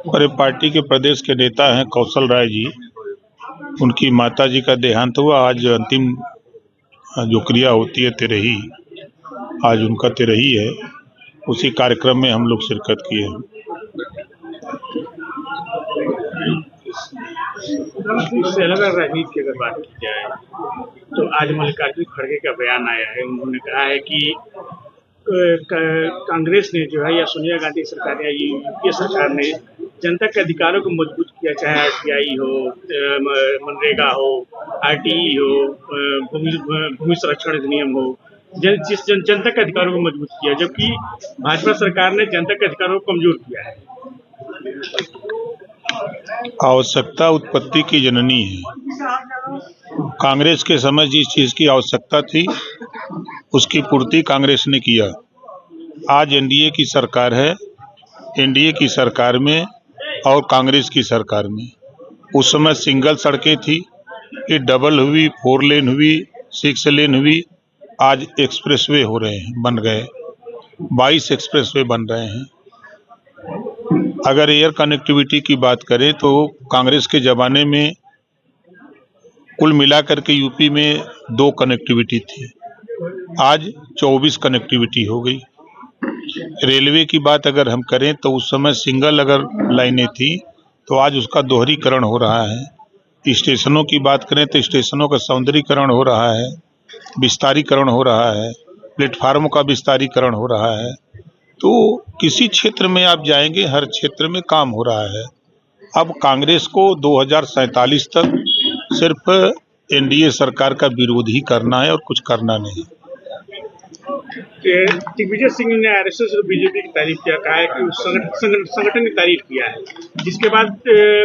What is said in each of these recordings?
हमारे पार्टी के प्रदेश के नेता हैं कौशल राय जी। उनकी माता जी का देहांत हुआ। आज अंतिम जो क्रिया होती है तिरही, आज उनका तिरही है। उसी कार्यक्रम में हम लोग शिरकत किए हैं। इससे अलग राजनीति की अगर बात की जाए तो आज मल्लिकार्जुन खड़गे का बयान आया है। उन्होंने कहा है कि कांग्रेस ने जो है या सोनिया गांधी सरकार या यूपीए सरकार ने जनता के अधिकारों को मजबूत किया, चाहे आरटीआई हो, मनरेगा हो, आरटीई हो, भूमि संरक्षण अधिनियम हो, जनता के अधिकारों को मजबूत किया, जबकि भाजपा सरकार ने जनता के अधिकारों को कमजोर किया है। आवश्यकता उत्पत्ति की जननी है। कांग्रेस के समय जिस चीज की आवश्यकता थी उसकी पूर्ति कांग्रेस ने किया। आज एनडीए की सरकार है। एनडीए की सरकार में और कांग्रेस की सरकार में उस समय सिंगल सड़कें थी, ये डबल हुई, 4 लेन हुई, 6 लेन हुई। आज एक्सप्रेसवे हो रहे हैं, बन गए 22 एक्सप्रेसवे बन रहे हैं। अगर एयर कनेक्टिविटी की बात करें तो कांग्रेस के ज़माने में कुल मिलाकर के यूपी में 2 कनेक्टिविटी थी, आज 24 कनेक्टिविटी हो गई। रेलवे की बात अगर हम करें तो उस समय सिंगल अगर लाइनें थी तो आज उसका दोहरीकरण हो रहा है। स्टेशनों की बात करें तो स्टेशनों का सौंदर्यीकरण हो रहा है, विस्तारीकरण हो रहा है, प्लेटफार्मों का विस्तारीकरण हो रहा है। तो किसी क्षेत्र में आप जाएंगे, हर क्षेत्र में काम हो रहा है। अब कांग्रेस को 2047 तक सिर्फ एनडीए सरकार का विरोध ही करना है और कुछ करना नहीं। दिग्विजय सिंह ने आरएसएस और बीजेपी की तारीफ किया, कहा है कि संगठन की तारीफ किया है। जिसके बाद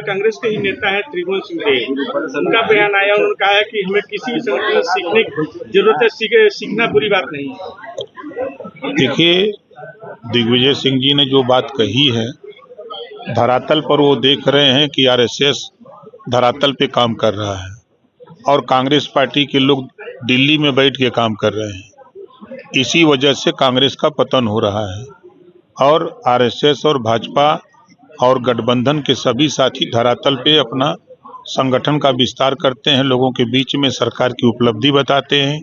कांग्रेस के ही नेता है त्रिभुवन सिंह देव, उनका बयान आया। उन्होंने कहा है कि हमें किसी संगठन से सीखने की जरूरत है, सीखना बुरी बात नहीं है। देखिए, दिग्विजय सिंह जी ने जो बात कही है, धरातल पर वो देख रहे हैं कि आरएसएस धरातल पे काम कर रहा है और कांग्रेस पार्टी के लोग दिल्ली में बैठ के काम कर रहे हैं। इसी वजह से कांग्रेस का पतन हो रहा है और आरएसएस और भाजपा और गठबंधन के सभी साथी धरातल पे अपना संगठन का विस्तार करते हैं, लोगों के बीच में सरकार की उपलब्धि बताते हैं,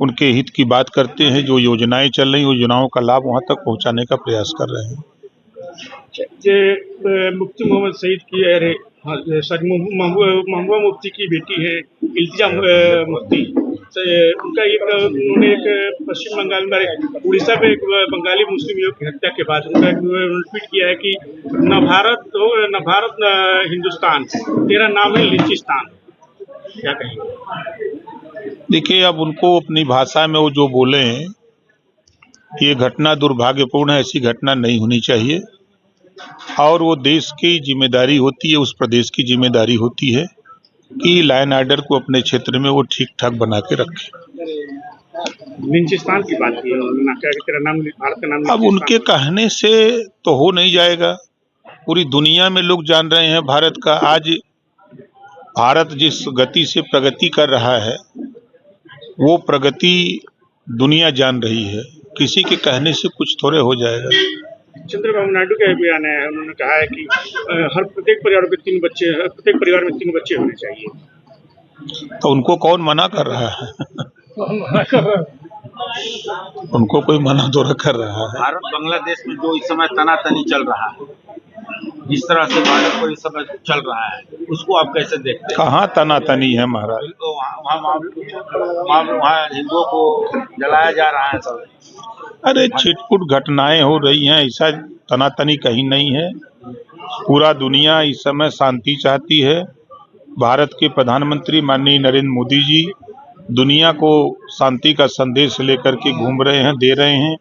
उनके हित की बात करते हैं, जो योजनाएं चल रही योजनाओं का लाभ वहां तक पहुंचाने का प्रयास कर रहे हैं। मुफ्ती मोहम्मद सईद की महबूबा मुफ्ती की बेटी है इल्तिजा मुफ्ती, उनका उन्होंने एक पश्चिम बंगाल में उड़ीसा में एक बंगाली मुस्लिम युवक की हत्या के बाद उनका ट्वीट किया है कि न भारत हो न भारत न हिंदुस्तान, तेरा नाम है लिंचिस्तान। क्या कहेंगे? देखिए, अब उनको अपनी भाषा में वो जो बोले हैं, ये घटना दुर्भाग्यपूर्ण है, ऐसी घटना नहीं होनी चाहिए और वो देश की जिम्मेदारी होती है, उस प्रदेश की जिम्मेदारी होती है कि लाइन ऑर्डर को अपने क्षेत्र में वो ठीक ठाक बना के रखे। लिंचिस्तान की बात की तेरा नाम भारत का नाम। अब उनके कहने से तो हो नहीं जाएगा। पूरी दुनिया में लोग जान रहे हैं भारत का। आज भारत जिस गति से प्रगति कर रहा है वो प्रगति दुनिया जान रही है। किसी के कहने से कुछ थोड़े हो जाएगा। चंद्रबाबू नायडू का बयान है, उन्होंने कहा है कि प्रत्येक परिवार में 3 बच्चे होने चाहिए। तो उनको कौन मना कर रहा है? उनको कोई मना तो कर रहा है। भारत बांग्लादेश में जो इस समय तनातनी चल रहा है, जिस तरह से भारत को इस समय चल रहा है, उसको आप कैसे देखते हैं? कहाँ तनातनी है महाराज? तो वहाँ हिंदुओं को जलाया जा रहा है सब। अरे छिटपुट घटनाएं हो रही हैं, ऐसा तनातनी कहीं नहीं है। पूरा दुनिया इस समय शांति चाहती है। भारत के प्रधानमंत्री माननीय नरेंद्र मोदी जी दुनिया को शांति का संदेश लेकर के घूम रहे हैं, दे रहे हैं।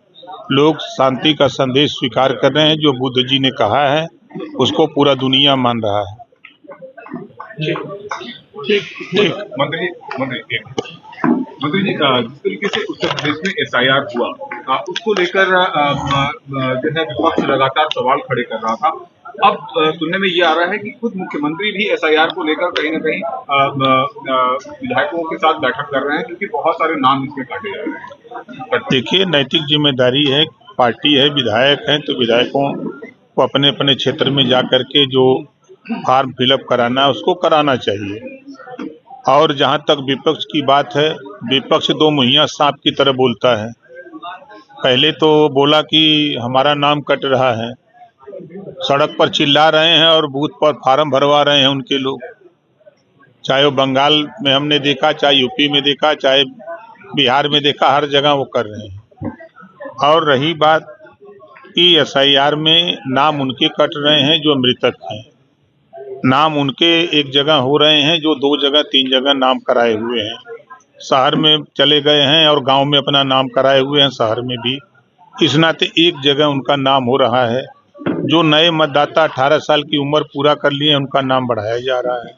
लोग शांति का संदेश स्वीकार कर रहे हैं। जो बुद्ध जी ने कहा है उसको पूरा दुनिया मान रहा है। ठीक। मंत्री जी, जिस तरीके से उत्तर प्रदेश में एसआईआर हुआ, उसको लेकर जो है विपक्ष लगातार सवाल खड़े कर रहा था। अब सुनने में ये आ रहा है कि खुद मुख्यमंत्री भी एसआईआर को लेकर कहीं न कहीं विधायकों के साथ बैठक कर रहे हैं, क्योंकि बहुत सारे नाम इसमें काटे जा रहे हैं। देखिए, नैतिक जिम्मेदारी है पार्टी है, विधायक हैं, तो विधायकों को अपने अपने क्षेत्र में जा करके जो फॉर्म फिलअप कराना है उसको कराना चाहिए। और जहाँ तक विपक्ष की बात है, विपक्ष दो मुहैया सांप की तरह बोलता है। पहले तो बोला कि हमारा नाम कट रहा है, सड़क पर चिल्ला रहे हैं और बूथ पर फार्म भरवा रहे हैं उनके लोग, चाहे वो बंगाल में हमने देखा, चाहे यूपी में देखा, चाहे बिहार में देखा, हर जगह वो कर रहे हैं। और रही बात कि एसआईआर में नाम उनके कट रहे हैं जो मृतक हैं, नाम उनके एक जगह हो रहे हैं जो 2 जगह 3 जगह नाम कराए हुए हैं, शहर में चले गए हैं और गांव में अपना नाम कराए हुए हैं, शहर में भी। इस नाते एक जगह उनका नाम हो रहा है। जो नए मतदाता 18 साल की उम्र पूरा कर लिए हैं उनका नाम बढ़ाया जा रहा है।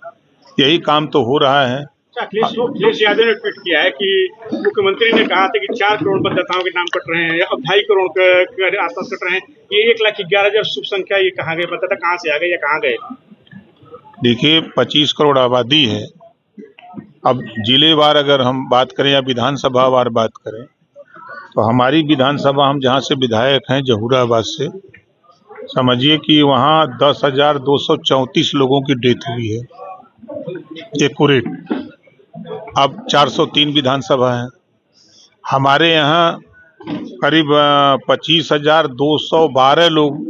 यही काम तो हो रहा है। अखिलेश यादव ने ट्वीट किया है कि मुख्यमंत्री ने कहा था कि 4 करोड़ मतदाताओं के नाम कट रहे हैं, अब 2.5 करोड़ के आसपास कट रहे हैं। ये 1,11,000 शुभ संख्या ये कहाँ गए, मतदाता कहाँ से आ गए या कहाँ गए? देखिए 25 करोड़ आबादी है। अब जिलेवार अगर हम बात करें या विधानसभा वार बात करें तो हमारी विधानसभा, हम जहाँ से विधायक हैं जहूराबाद से, समझिए कि वहाँ 10,234 लोगों की डेथ हुई है एक्यूरेट। अब 403 विधानसभा है, हमारे यहाँ करीब 25,212 लोग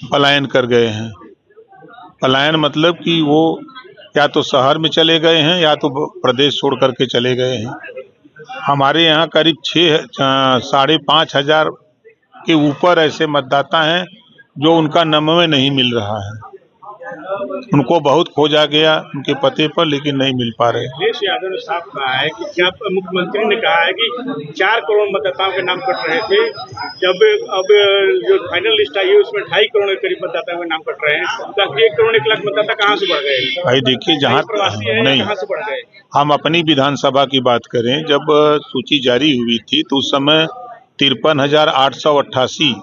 पलायन कर गए हैं। पलायन मतलब कि वो या तो शहर में चले गए हैं या तो प्रदेश छोड़ करके चले गए हैं। हमारे यहाँ करीब 5,500 के ऊपर ऐसे मतदाता हैं जो उनका नमवे नहीं मिल रहा है। उनको बहुत खोजा गया उनके पते पर, लेकिन नहीं मिल पा रहे। अखिलेश यादव ने साफ कहा है कि क्या मुख्यमंत्री ने कहा है कि 4 करोड़ मतदाताओं के नाम कट रहे थे, जब अब जो फाइनल लिस्ट आई है उसमें 2.5 करोड़ के करीब मतदाताओं के नाम कट रहे हैं, तो 1 करोड़ 1 लाख मतदाता कहाँ से बढ़ गए? भाई देखिए, जहाँ नहीं, कहाँ से बढ़ गए? हम अपनी विधानसभा की बात करें, जब सूची जारी हुई थी तो उस समय 53,888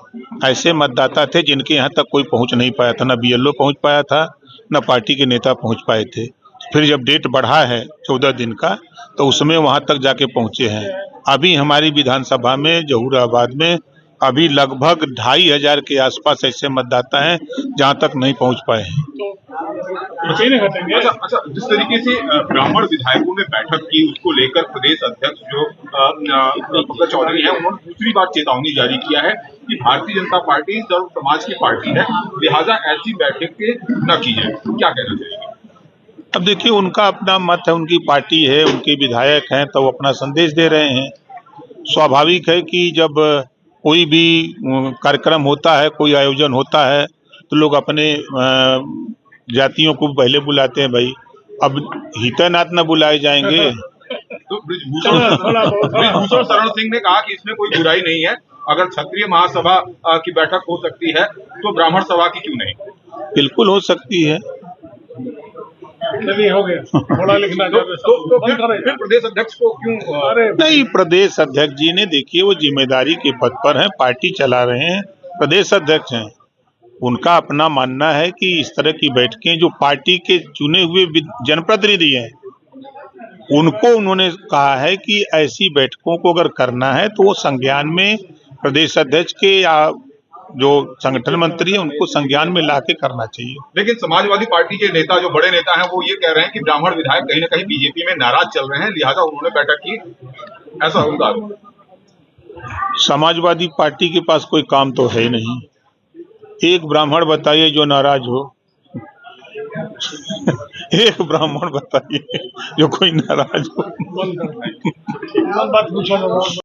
ऐसे मतदाता थे जिनके यहाँ तक कोई पहुँच नहीं पाया था, न बीएलओ पहुँच पाया था, न पार्टी के नेता पहुँच पाए थे। फिर जब डेट बढ़ा है 14 दिन का, तो उसमें वहाँ तक जाके पहुँचे हैं। अभी हमारी विधानसभा में जहूराबाद में अभी लगभग 2,500 के आसपास ऐसे मतदाता हैं जहाँ तक नहीं पहुँच पाए हैं। अच्छा, जिस तरीके से ब्राह्मण विधायकों ने बैठक की, उसको लेकर प्रदेश अध्यक्ष जो पंकज चौधरी हैं, उन्होंने दूसरी बार चेतावनी जारी किया है कि भारतीय जनता पार्टी सर्व समाज की पार्टी है, लिहाजा ऐसी बैठकें न की जाए। क्या कहना चाहिए? अब देखिए, उनका अपना मत है, उनकी पार्टी है, उनके विधायक हैं, तो वो अपना संदेश दे रहे हैं। स्वाभाविक है कि जब कोई भी कार्यक्रम होता है, कोई आयोजन होता है, तो लोग अपने जातियों को पहले बुलाते हैं। भाई, अब हितनाथ न बुलाए जाएंगे? तो ब्रिजभूषण शरण सिंह ने कहा कि इसमें कोई बुराई नहीं है, अगर क्षत्रिय महासभा की बैठक हो सकती है तो ब्राह्मण सभा की क्यों नहीं? बिल्कुल हो सकती है। हो गया तो फिर प्रदेश अध्यक्ष को क्यों? नहीं, प्रदेश अध्यक्ष जी ने, देखिए, वो जिम्मेदारी के पद पर हैं, पार्टी चला रहे हैं, प्रदेश अध्यक्ष हैं। उनका अपना मानना है कि इस तरह की बैठकें जो पार्टी के चुने हुए जनप्रतिनिधि हैं, उनको उन्होंने कहा है कि ऐसी बैठकों को अगर करना है तो वो संज्ञान में प्रदेश अध्यक्ष के या जो संगठन मंत्री है उनको संज्ञान में लाके करना चाहिए। लेकिन समाजवादी पार्टी के नेता, जो बड़े नेता हैं, वो ये कह रहे हैं कि ब्राह्मण विधायक कहीं न कहीं बीजेपी में नाराज चल रहे हैं, लिहाजा उन्होंने बैठक की, ऐसा उनका। समाजवादी पार्टी के पास कोई काम तो है नहीं। एक ब्राह्मण बताइए जो नाराज हो। एक ब्राह्मण बताइए जो कोई नाराज हो।